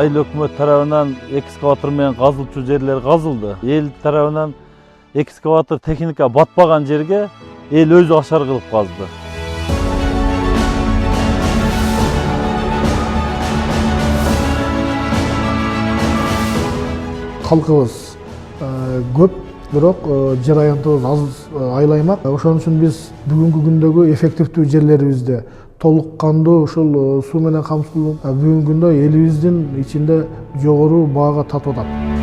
айыл өкмөт тарабынан экскаватор менен казылчу жерлер казылды. Эл тарабынан экскаватор техника батпаган жерге эл өзү ашар кылып казды. Халкыбыз көп, бирок жер аянтыбыз аз айыл аймак. Ошон үчүн биз бүгүнкү күндөгү эффективдүү жерлерибизде толук кандуу ушул суу менен камсыздуу бүгүнкү күндө элибиздин ичинде жогору баага тартып атат.